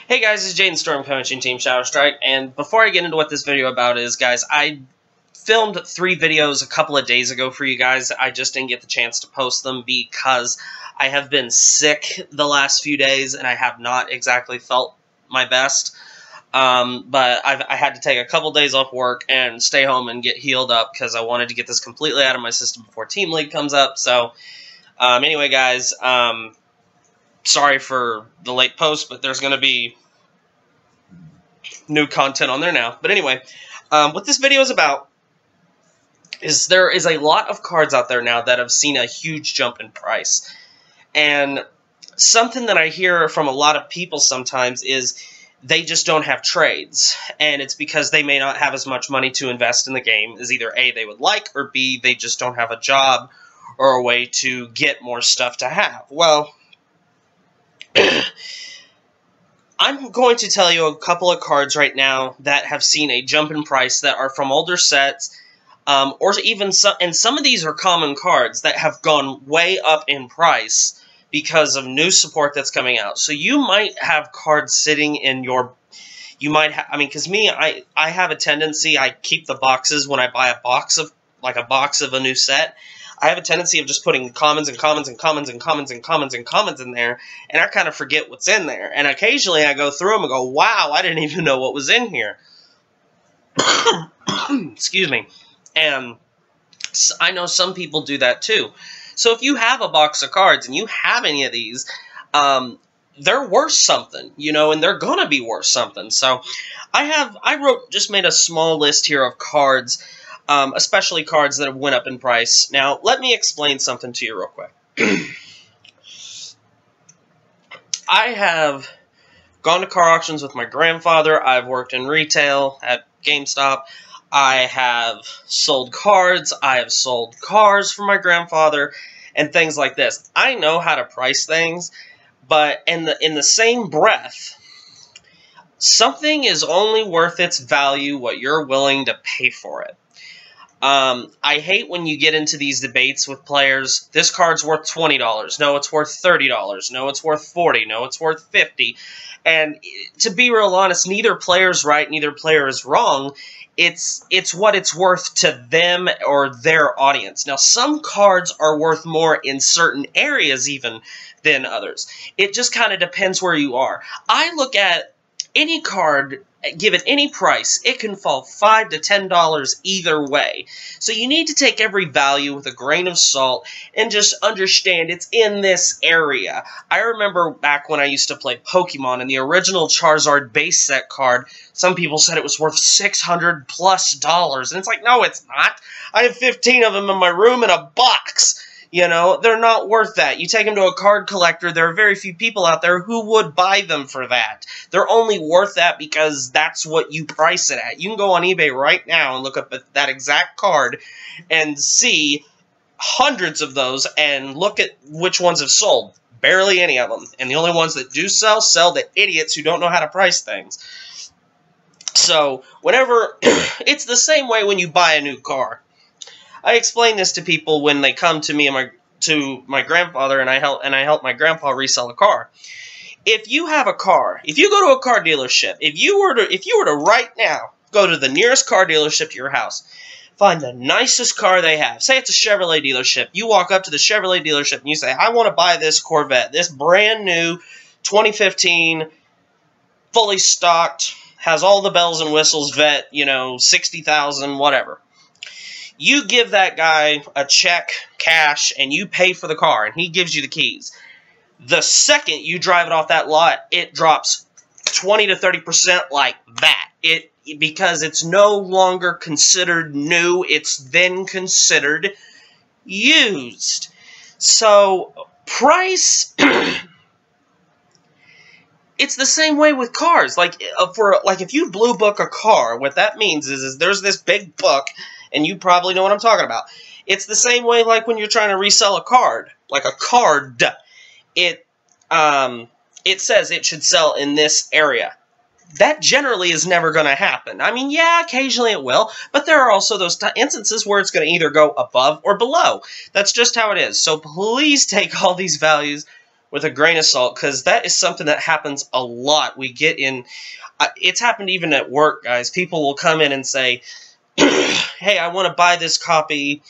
Hey guys, it's Jaden Storm coaching Team Shadow Strike, and before I get into what this video about is, guys, I filmed 3 videos a couple of days ago for you guys. I just didn't get the chance to post them because I have been sick the last few days and I have not exactly felt my best. But I had to take a couple days off work and stay home and get healed up because I wanted to get this completely out of my system before Team League comes up. So, anyway, guys, sorry for the late post, but there's going to be new content on there now. But anyway, what this video is about is there is a lot of cards out there now that have seen a huge jump in price. And something that I hear from a lot of people sometimes is they just don't have trades. And it's because they may not have as much money to invest in the game as either A, they would like, or B, they just don't have a job or a way to get more stuff to have. Well, I'm going to tell you a couple of cards right now that have seen a jump in price that are from older sets, or even some, and some of these are common cards that have gone way up in price because of new support that's coming out. So you might have cards sitting in your, you might have, I mean, because me, I have a tendency, I keep the boxes when I buy a box of, like a box of a new set. I have a tendency of just putting commons and commons and commons and commons and commons and commons in there, and I kind of forget what's in there. And occasionally I go through them and go, wow, I didn't even know what was in here. Excuse me. And I know some people do that too. So if you have a box of cards and you have any of these, they're worth something, you know, and they're going to be worth something. So just made a small list here of cards, especially cards that have went up in price. Now, let me explain something to you real quick. I have gone to car auctions with my grandfather. I've worked in retail at GameStop. I have sold cards. I have sold cars for my grandfather and things like this. I know how to price things, but in the same breath, something is only worth its value what you're willing to pay for it. I hate when you get into these debates with players. This card's worth $20. No, it's worth $30. No, it's worth $40. No, it's worth $50. And to be real honest, neither player's right, neither player is wrong. It's what it's worth to them or their audience. Now, some cards are worth more in certain areas even than others. It just kind of depends where you are. I look at any card, give it any price, it can fall $5 to $10 either way. So you need to take every value with a grain of salt and just understand it's in this area. I remember back when I used to play Pokemon and the original Charizard base set card, some people said it was worth $600+. And it's like, no, it's not. I have 15 of them in my room in a box. You know, they're not worth that. You take them to a card collector, there are very few people out there who would buy them for that. They're only worth that because that's what you price it at. You can go on eBay right now and look up at that exact card and see hundreds of those and look at which ones have sold. Barely any of them. And the only ones that do sell to idiots who don't know how to price things. So, whenever, it's the same way when you buy a new car. I explain this to people when they come to me and my grandfather, and I help my grandpa resell a car. If you have a car, if you go to a car dealership, if you were to right now go to the nearest car dealership to your house, find the nicest car they have. Say it's a Chevrolet dealership. You walk up to the Chevrolet dealership and you say, "I want to buy this Corvette, this brand new 2015, fully stocked, has all the bells and whistles, vet, you know, 60,000, whatever." You give that guy a check, cash, and you pay for the car, and he gives you the keys. The second you drive it off that lot, it drops 20 to 30% like that. Because it's no longer considered new, it's then considered used. So, price, it's the same way with cars. Like if you blue book a car, what that means is there's this big book, and you probably know what I'm talking about. It's the same way like when you're trying to resell a card. Like a card. It says it should sell in this area. That generally is never going to happen. I mean, yeah, occasionally it will, but there are also those instances where it's going to either go above or below. That's just how it is. So please take all these values with a grain of salt, because that is something that happens a lot. We get in, it's happened even at work, guys. People will come in and say, hey, I want to buy this copy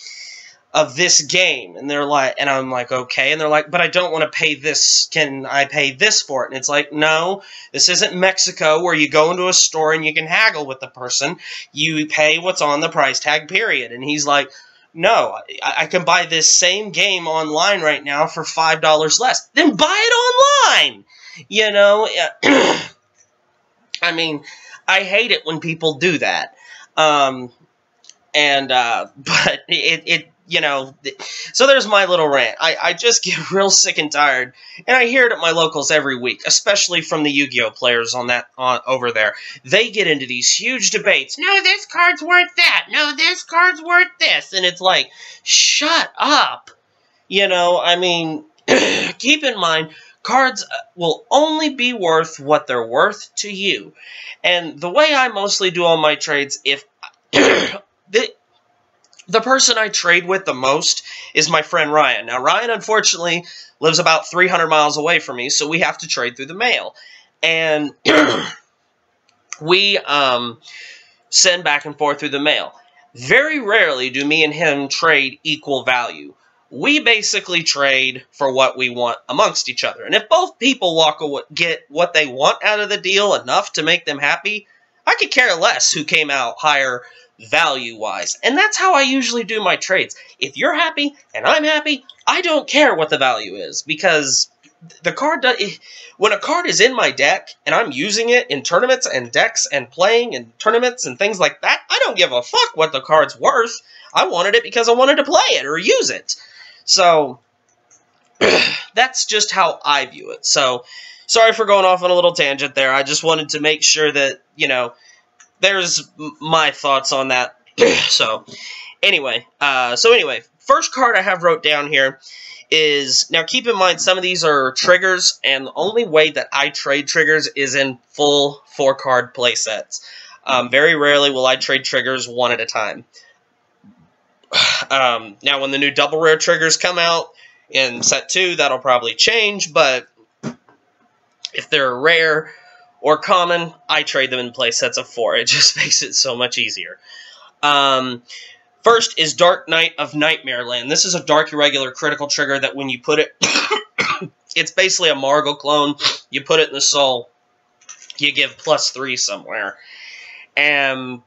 of this game, and they're like, and I'm like, okay, and they're like, but I don't want to pay this, can I pay this for it? And it's like, no, this isn't Mexico where you go into a store and you can haggle with the person. You pay what's on the price tag, period. And he's like, no, I can buy this same game online right now for $5 less. Then buy it online! You know, I mean, I hate it when people do that. But you know, so there's my little rant. I just get real sick and tired, and I hear it at my locals every week, especially from the Yu-Gi-Oh players over there. They get into these huge debates. No, this card's worth that. No, this card's worth this. And it's like, shut up. You know, I mean, keep in mind, cards will only be worth what they're worth to you. And the way I mostly do all my trades, if the person I trade with the most is my friend Ryan. Now, Ryan, unfortunately, lives about 300 miles away from me, so we have to trade through the mail. And we send back and forth through the mail. Very rarely do me and him trade equal value. We basically trade for what we want amongst each other. And if both people get what they want out of the deal enough to make them happy, I could care less who came out higher value-wise. And that's how I usually do my trades. If you're happy and I'm happy, I don't care what the value is, because the card when a card is in my deck and I'm using it in tournaments and decks and playing in tournaments and things like that, I don't give a fuck what the card's worth. I wanted it because I wanted to play it or use it. So that's just how I view it. So sorry for going off on a little tangent there. I just wanted to make sure that, you know, there's my thoughts on that. So anyway, first card I have wrote down here is, now keep in mind some of these are triggers, and the only way that I trade triggers is in full 4-card play sets. Very rarely will I trade triggers one at a time. Now when the new double rare triggers come out in set 2, that'll probably change, but if they're rare or common, I trade them in play sets of 4. It just makes it so much easier. First is Dark Knight of Nightmare Land. This is a Dark Irregular critical trigger that when you put it, it's basically a Margot clone. You put it in the soul, you give +3 somewhere. And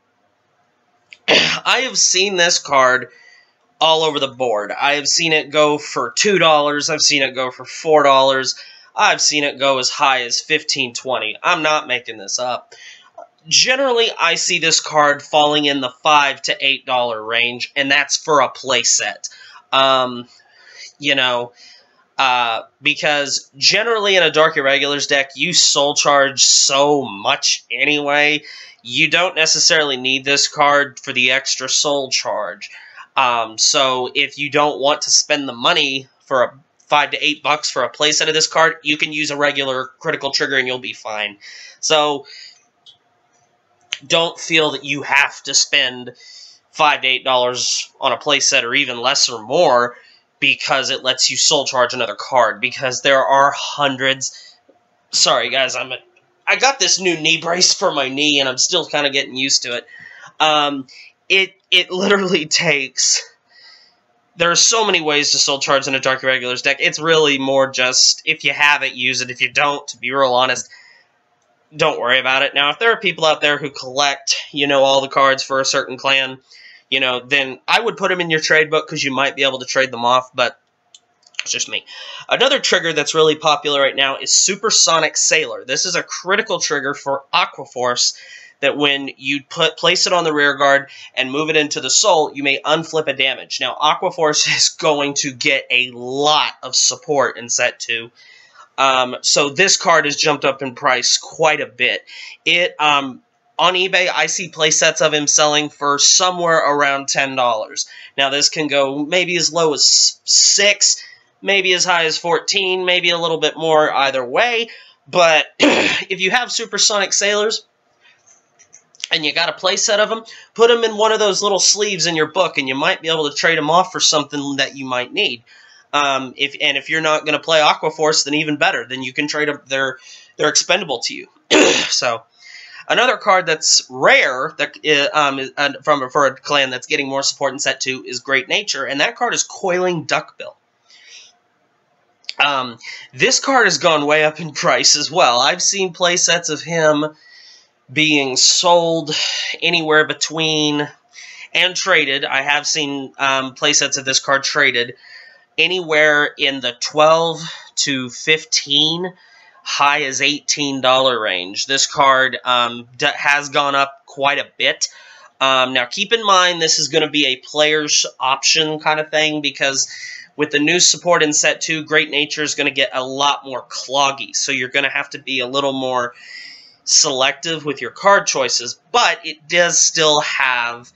I have seen this card all over the board. I have seen it go for $2. I've seen it go for $4. I've seen it go as high as $15, $20. I'm not making this up. Generally, I see this card falling in the $5 to $8 range, and that's for a playset. You know, because generally in a Dark Irregulars deck, you soul charge so much anyway. You don't necessarily need this card for the extra soul charge. So if you don't want to spend the money for a $5 to $8 for a playset of this card, you can use a regular critical trigger and you'll be fine. So don't feel that you have to spend $5 to $8 on a playset or even less or more because it lets you soul charge another card, because there are hundreds. Sorry guys, I got this new knee brace for my knee and I'm still kind of getting used to it. It literally takes, there are so many ways to soul charge in a Dark Irregulars deck. It's really more just, if you have it, use it. If you don't, to be real honest, don't worry about it. Now, if there are people out there who collect, you know, all the cards for a certain clan, you know, then I would put them in your trade book because you might be able to trade them off, but it's just me. Another trigger that's really popular right now is Supersonic Sailor. This is a critical trigger for Aquaforce that when you place it on the rear guard and move it into the soul, you may unflip a damage. Now, Aquaforce is going to get a lot of support in set 2. So this card has jumped up in price quite a bit. On eBay, I see playsets of him selling for somewhere around $10. Now, this can go maybe as low as $6, maybe as high as $14, maybe a little bit more either way. But if you have Supersonic Sailors and you got a playset of them, put them in one of those little sleeves in your book, and you might be able to trade them off for something that you might need. If you're not going to play Aquaforce, then even better. Then you can trade them. They're expendable to you. So another card that's rare that for a clan that's getting more support in set 2 is Great Nature, and that card is Coiling Duckbill. This card has gone way up in price as well. I've seen play sets of him being sold anywhere between and traded. I have seen play sets of this card traded anywhere in the $12 to $15, high as $18 range. This card has gone up quite a bit. Now, keep in mind, this is going to be a player's option kind of thing, because with the new support in set 2, Great Nature is going to get a lot more cloggy. So you're going to have to be a little more selective with your card choices, but it does still have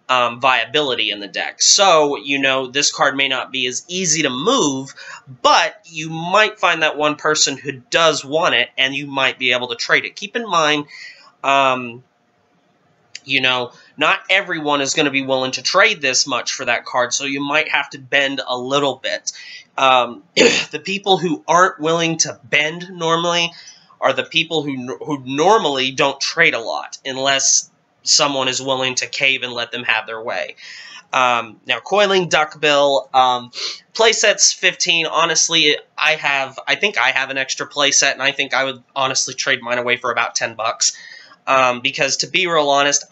viability in the deck. So, you know, this card may not be as easy to move, but you might find that one person who does want it, and you might be able to trade it. Keep in mind, you know, not everyone is going to be willing to trade this much for that card, so you might have to bend a little bit. The people who aren't willing to bend normally are the people who normally don't trade a lot, unless someone is willing to cave and let them have their way. Now, Coiling Duckbill, playsets 15, honestly, I think I have an extra playset, and I think I would honestly trade mine away for about $10. Because to be real honest,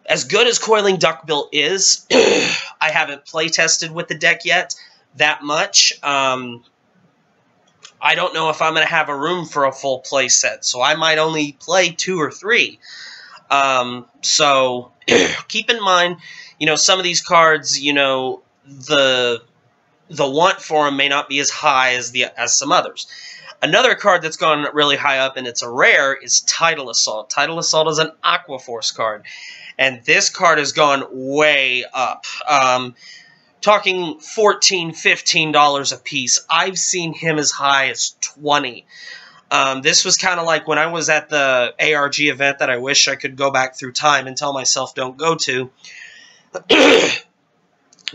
as good as Coiling Duckbill is, I haven't playtested with the deck yet that much. I don't know if I'm going to have a room for a full playset, so I might only play 2 or 3. So keep in mind, you know, some of these cards, you know, the want for them may not be as high as some others. Another card that's gone really high up, and it's a rare, is Tidal Assault. Tidal Assault is an Aquaforce card, and this card has gone way up. Talking $14, $15 a piece. I've seen him as high as $20. This was kind of like when I was at the ARG event that I wish I could go back through time and tell myself don't go to.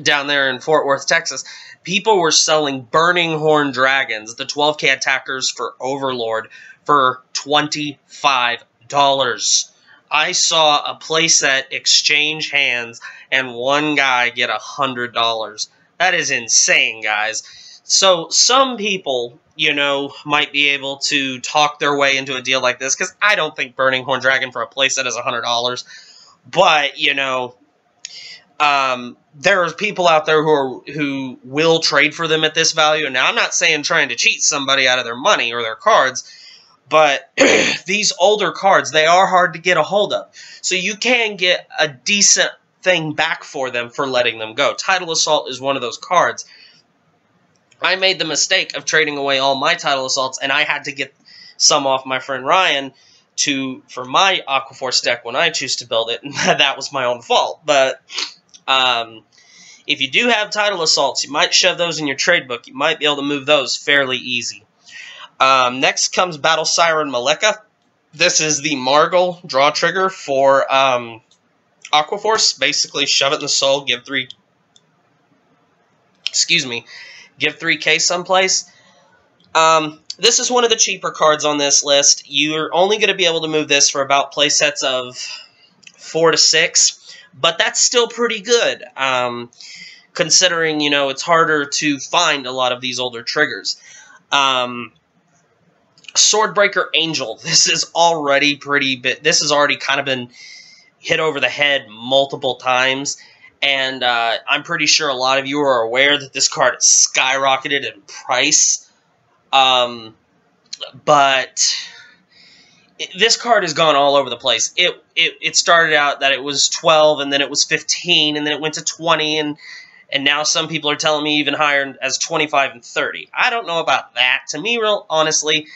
Down there in Fort Worth, Texas. People were selling Burning Horn Dragons, the 12K attackers for Overlord, for $25. I saw a playset exchange hands and one guy get $100. That is insane, guys. So some people, you know, might be able to talk their way into a deal like this, because I don't think Burning Horn Dragon for a playset is $100. But, you know, there are people out there who will trade for them at this value. Now, I'm not saying trying to cheat somebody out of their money or their cards, but these older cards, they are hard to get a hold of. So you can get a decent thing back for them for letting them go. Tidal Assault is one of those cards. I made the mistake of trading away all my Tidal Assaults, and I had to get some off my friend Ryan for my Aquaforce deck when I choose to build it, and that was my own fault. But if you do have Tidal Assaults, you might shove those in your trade book. You might be able to move those fairly easy. Next comes Battle Siren Maleka. This is the Margle draw trigger for Aquaforce. Basically, shove it in the soul, give 3... Excuse me. Give 3K someplace. This is one of the cheaper cards on this list. You're only going to be able to move this for about playsets of 4 to 6. But that's still pretty good, considering, you know, it's harder to find a lot of these older triggers. Swordbreaker Angel. This is already pretty big. This has already kind of been hit over the head multiple times, and I'm pretty sure a lot of you are aware that this card has skyrocketed in price. But this card has gone all over the place. It started out that it was 12, and then it was 15, and then it went to 20, and now some people are telling me even higher as 25 and 30. I don't know about that. To me, real honestly,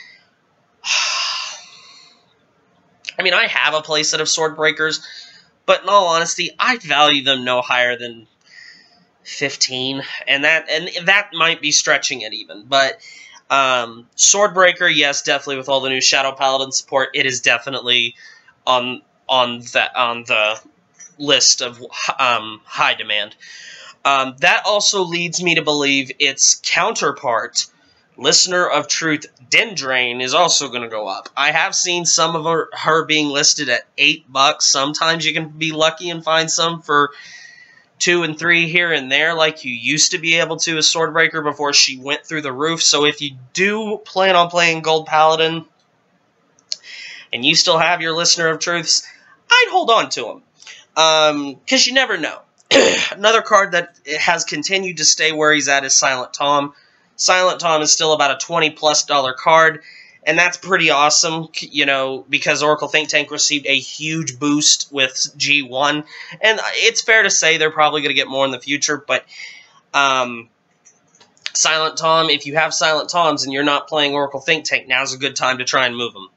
I mean, I have a playset of Swordbreakers, but in all honesty, I value them no higher than 15, and that might be stretching it even, but Swordbreaker, yes, definitely with all the new Shadow Paladin support, it is definitely on the list of high demand. That also leads me to believe its counterpart, Listener of Truth Dendrain, is also going to go up. I have seen some of her being listed at $8. Sometimes you can be lucky and find some for $2 and $3 here and there, like you used to be able to as Swordbreaker before she went through the roof. So if you do plan on playing Gold Paladin and you still have your Listener of Truths, I'd hold on to them, because you never know. Another card that has continued to stay where he's at is Silent Tom. Silent Tom is still about a $20+ card, and that's pretty awesome, you know, because Oracle Think Tank received a huge boost with G1, and it's fair to say they're probably going to get more in the future, but Silent Tom, if you have Silent Toms and you're not playing Oracle Think Tank, now's a good time to try and move them,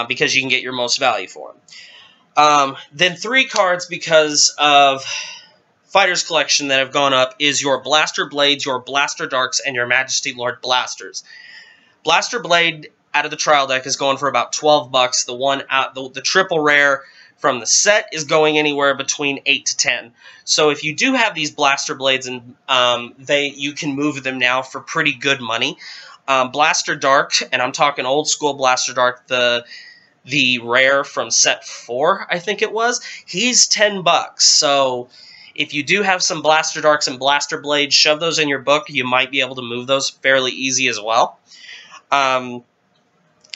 because you can get your most value for them. Then 3 cards because of Fighters Collection that have gone up is your Blaster Blades, your Blaster Darks, and your Majesty Lord Blasters. Blaster Blade out of the trial deck is going for about $12. The one out, the triple rare from the set is going anywhere between 8 to 10. So if you do have these Blaster Blades, and you can move them now for pretty good money. Blaster Dark, and I'm talking old school Blaster Dark, the rare from set 4, I think it was, he's $10. So if you do have some Blaster Darks and Blaster Blades, shove those in your book. You might be able to move those fairly easy as well.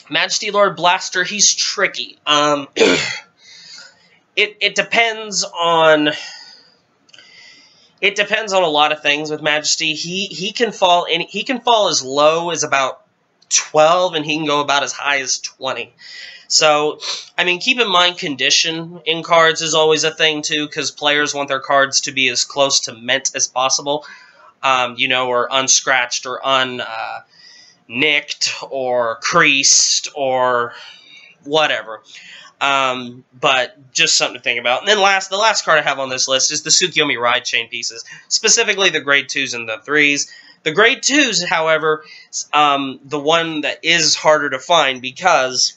Majesty Lord Blaster, he's tricky. It depends on... It depends on a lot of things with Majesty. He can fall as low as about 12, and he can go about as high as 20. So, I mean, keep in mind kind in cards is always a thing, too, because players want their cards to be as close to mint as possible, you know, or unscratched, or nicked, or creased, or whatever. But just something to think about. And then the last card I have on this list is the Tsukiyomi Ride Chain pieces, specifically the Grade 2s and the 3s. The Grade 2s, however, the one that is harder to find because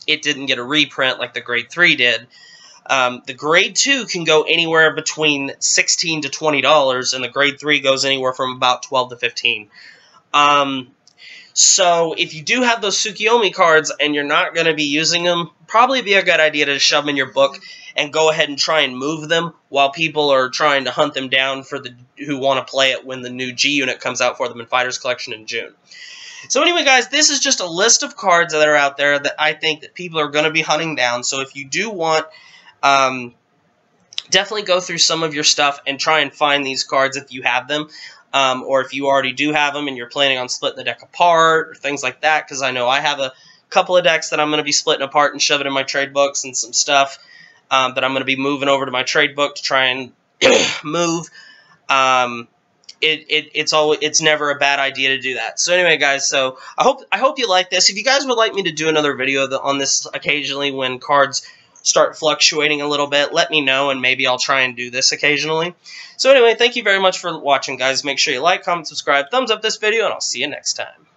it didn't get a reprint like the Grade 3 did. The Grade 2 can go anywhere between $16 to $20, and the Grade 3 goes anywhere from about $12 to $15. So if you do have those Tsukiyomi cards and you're not going to be using them, probably be a good idea to shove them in your book and go ahead and try and move them while people are trying to hunt them down for who want to play it when the new G unit comes out for them in Fighters Collection in June. So anyway, guys, this is just a list of cards that are out there that I think that people are going to be hunting down. So if you do want, definitely go through some of your stuff and try and find these cards if you have them. Or if you already do have them and you're planning on splitting the deck apart or things like that, because I know I have a couple of decks that I'm going to be splitting apart and shoving in my trade books, and some stuff that I'm going to be moving over to my trade book to try and move. It's never a bad idea to do that. So anyway, guys, so I hope you like this. If you guys would like me to do another video on this occasionally when cards start fluctuating a little bit, let me know, and maybe I'll try and do this occasionally. So anyway, thank you very much for watching, guys. Make sure you like, comment, subscribe, thumbs up this video, and I'll see you next time.